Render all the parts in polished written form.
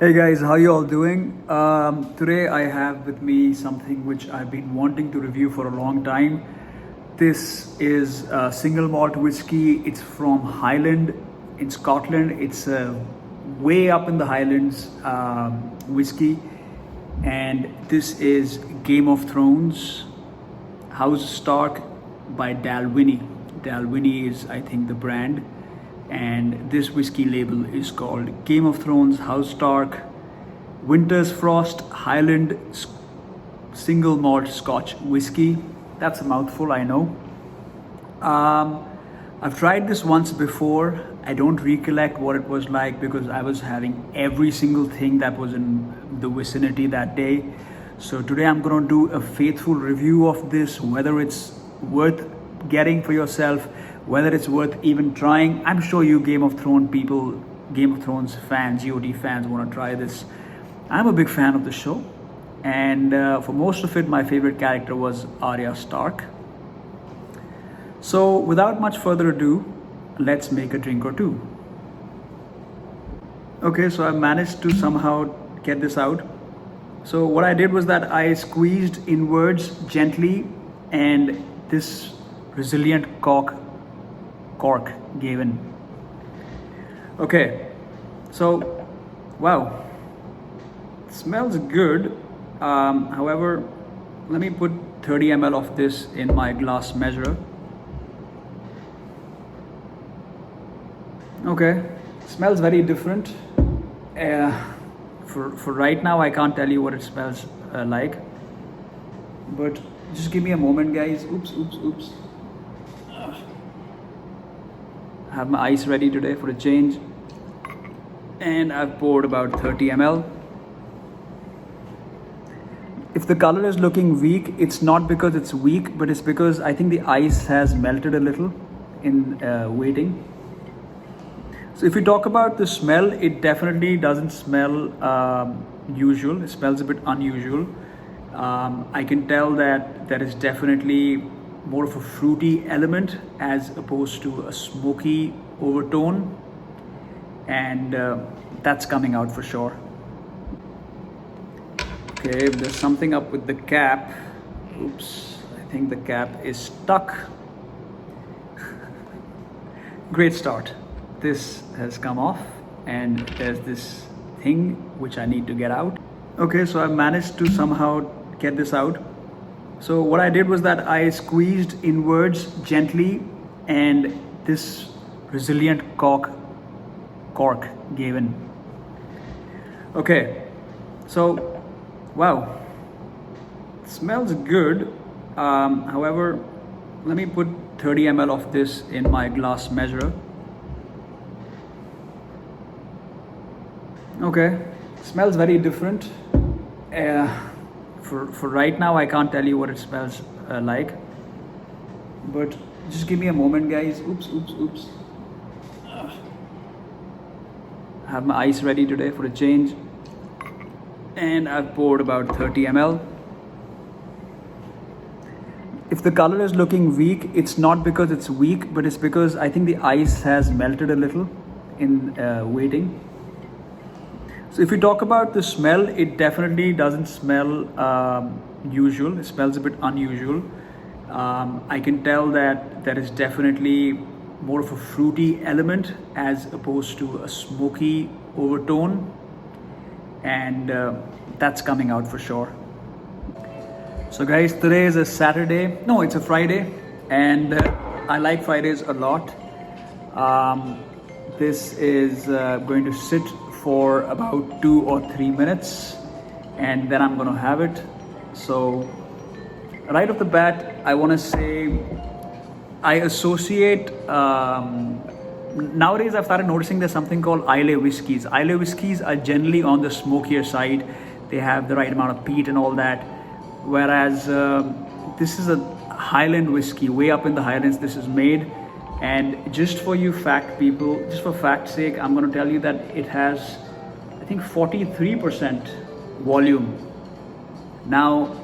Hey guys, how you all doing? Today I have with me something which I've been wanting to review for a long time. This is a single malt whiskey. It's from Highland in Scotland. It's way up in the Highlands whiskey, and this is Game of Thrones House Stark by Dalwhinnie. Dalwhinnie is, I think, the brand. And this whiskey label is called Game of Thrones House Stark Winter's Frost Highland Single Malt Scotch Whiskey. That's a mouthful, I know. I've tried this once before. I don't recollect what it was like because I was having every single thing that was in the vicinity that day. So today I'm going to do a faithful review of this, whether it's worth getting for yourself, whether it's worth even trying. I'm sure you Game of Thrones people, Game of Thrones fans, GOT fans want to try this. I'm a big fan of the show, and for most of it, my favorite character was Arya Stark. So without much further ado, let's make a drink or two. Okay, so I managed to somehow get this out. So what I did was that I squeezed inwards gently, and this resilient cork gave in. Okay, so wow, it smells good. However, let me put 30 ml of this in my glass measurer. Okay, smells very different. For right now, I can't tell you what it smells like, but just give me a moment, guys. Oops. I have my ice ready today for a change, and I've poured about 30 ml. If the color is looking weak, it's not because it's weak, but it's because I think the ice has melted a little in waiting. So if we talk about the smell, it definitely doesn't smell usual. It smells a bit unusual. I can tell that there is definitely more of a fruity element as opposed to a smoky overtone, and that's coming out for sure. Okay, there's something up with the cap. Oops, I think the cap is stuck. Great start. This has come off, and there's this thing which I need to get out. Okay, so I managed to somehow get this out. So what I did was that I squeezed inwards gently, and this resilient cork gave in. Okay, so wow, it smells good. However, let me put 30 ml of this in my glass measurer. Okay, smells very different. For right now, I can't tell you what it smells like, but just give me a moment, guys. Oops. I have my ice ready today for a change, and I've poured about 30 ml. If the color is looking weak, it's not because it's weak, but it's because I think the ice has melted a little in waiting. So if we talk about the smell, it definitely doesn't smell usual. It smells a bit unusual. I can tell that there is definitely more of a fruity element as opposed to a smoky overtone, and that's coming out for sure. So guys, today is a Saturday. No, it's a Friday, and I like Fridays a lot. This is going to sit for about 2 or 3 minutes, and then I'm going to have it. So right off the bat, I want to say I associate nowadays I've started noticing there's something called Islay whiskeys. Islay whiskeys are generally on the smokier side. They have the right amount of peat and all that, whereas this is a Highland whiskey, way up in the Highlands this is made. And just for you fact people, just for fact's sake, I'm going to tell you that it has, I think, 43% volume. Now,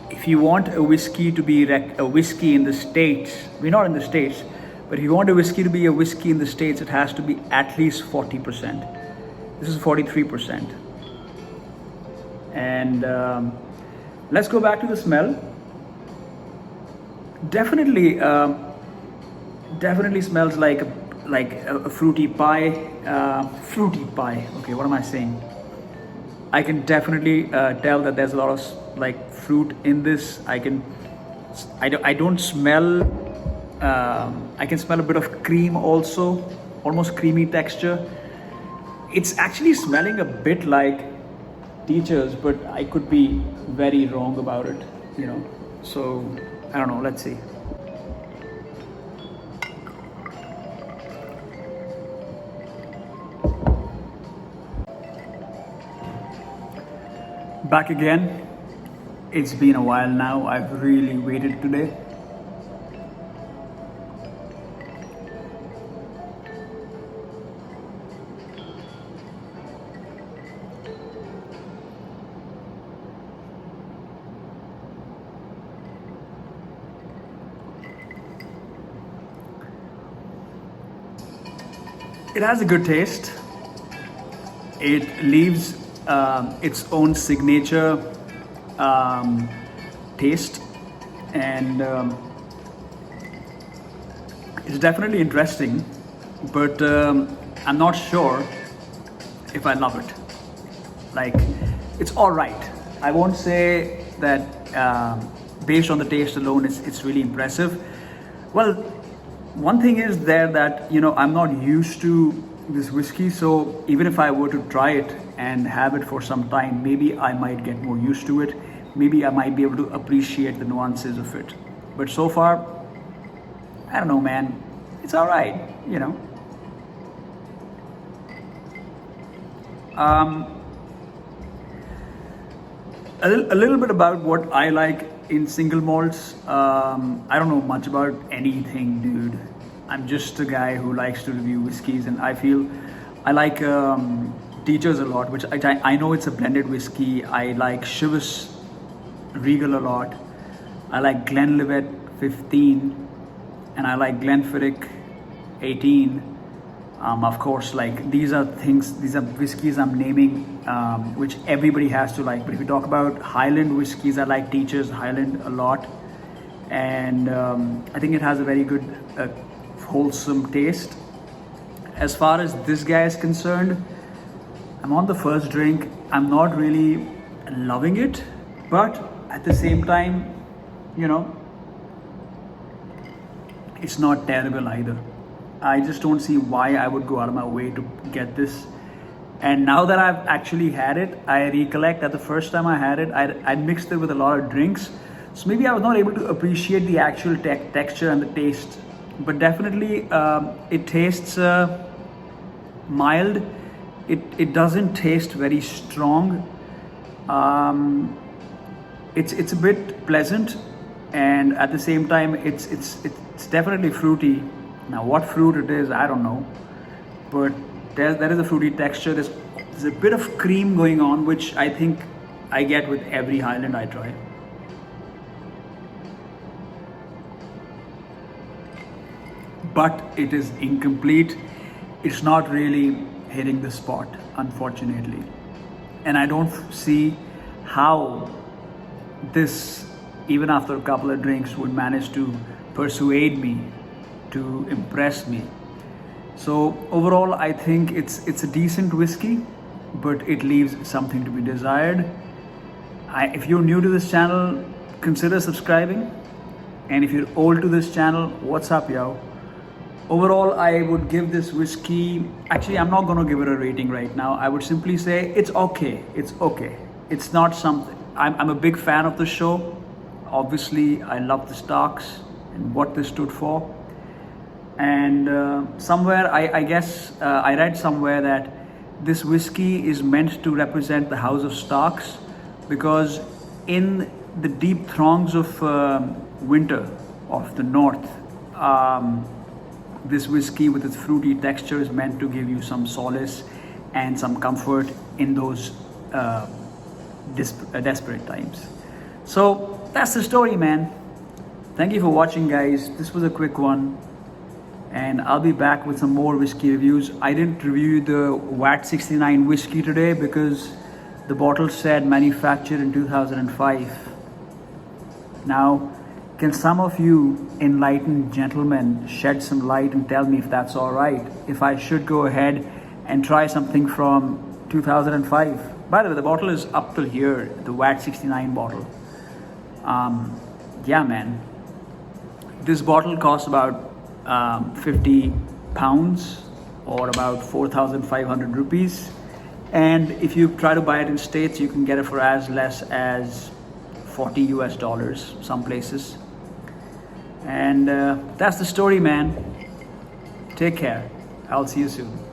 if you want a whiskey to be a whiskey in the States, we're not in the States, but if you want a whiskey to be a whiskey in the States, it has to be at least 40%. This is 43%. And let's go back to the smell. Definitely smells like a fruity pie. Okay, what am I saying? I can definitely tell that there's a lot of like fruit in this. I don't smell. I can smell a bit of cream also, almost creamy texture. It's actually smelling a bit like Teachers, but I could be very wrong about it, you know. So I don't know. Let's see. Back again. It's been a while now. I've really waited today. It has a good taste. It leaves its own signature taste, and it's definitely interesting, but I'm not sure if I love it. Like, it's all right. I won't say that based on the taste alone it's really impressive. Well, one thing is there that, you know, I'm not used to this whiskey, so even if I were to try it and have it for some time, maybe I might get more used to it. Maybe I might be able to appreciate the nuances of it. But so far, I don't know, man. It's all right, you know. A little bit about what I like in single malts. I don't know much about anything, dude. I'm just a guy who likes to review whiskeys, and I feel I like Teachers a lot, which I know it's a blended whiskey. I like Chivas Regal a lot. I like Glenlivet 15, and I like Glenfiddich 18. Of course, like these are whiskeys I'm naming, which everybody has to like. But if you talk about Highland whiskeys, I like Teachers Highland a lot, and I think it has a very good, wholesome taste. As far as this guy is concerned, I'm on the first drink. I'm not really loving it, but at the same time, you know, it's not terrible either. I just don't see why I would go out of my way to get this. And now that I've actually had it, I recollect that the first time I had it, I mixed it with a lot of drinks. So maybe I was not able to appreciate the actual texture and the taste. But definitely it tastes mild. It doesn't taste very strong. It's a bit pleasant, and at the same time it's definitely fruity. Now what fruit it is, I don't know, but there is a fruity texture. There's a bit of cream going on, which I think I get with every Highland I try. But it is incomplete. It's not really hitting the spot, unfortunately. And I don't see how this, even after a couple of drinks, would manage to persuade me, to impress me. So overall, I think it's a decent whiskey, but it leaves something to be desired. If you're new to this channel, consider subscribing. And if you're old to this channel, what's up, yo? Overall, I would give this whiskey, actually I'm not going to give it a rating right now. I would simply say it's okay. It's okay. It's not something. I'm a big fan of the show. Obviously, I love the stocks and what this stood for. And somewhere, I guess, I read somewhere that this whiskey is meant to represent the House of Starks, because in the deep throngs of winter of the north, this whiskey with its fruity texture is meant to give you some solace and some comfort in those desperate times. So that's the story, man. Thank you for watching, guys. This was a quick one. and I'll be back with some more whiskey reviews. I didn't review the VAT 69 whiskey today because the bottle said manufactured in 2005. Now, can some of you enlightened gentlemen shed some light and tell me if that's all right, if I should go ahead and try something from 2005? By the way, the bottle is up till here, the VAT 69 bottle. Yeah, man. This bottle costs about 50 pounds or about 4,500 rupees. And if you try to buy it in States, you can get it for as less as $40 US, some places. And that's the story, man. Take care. I'll see you soon.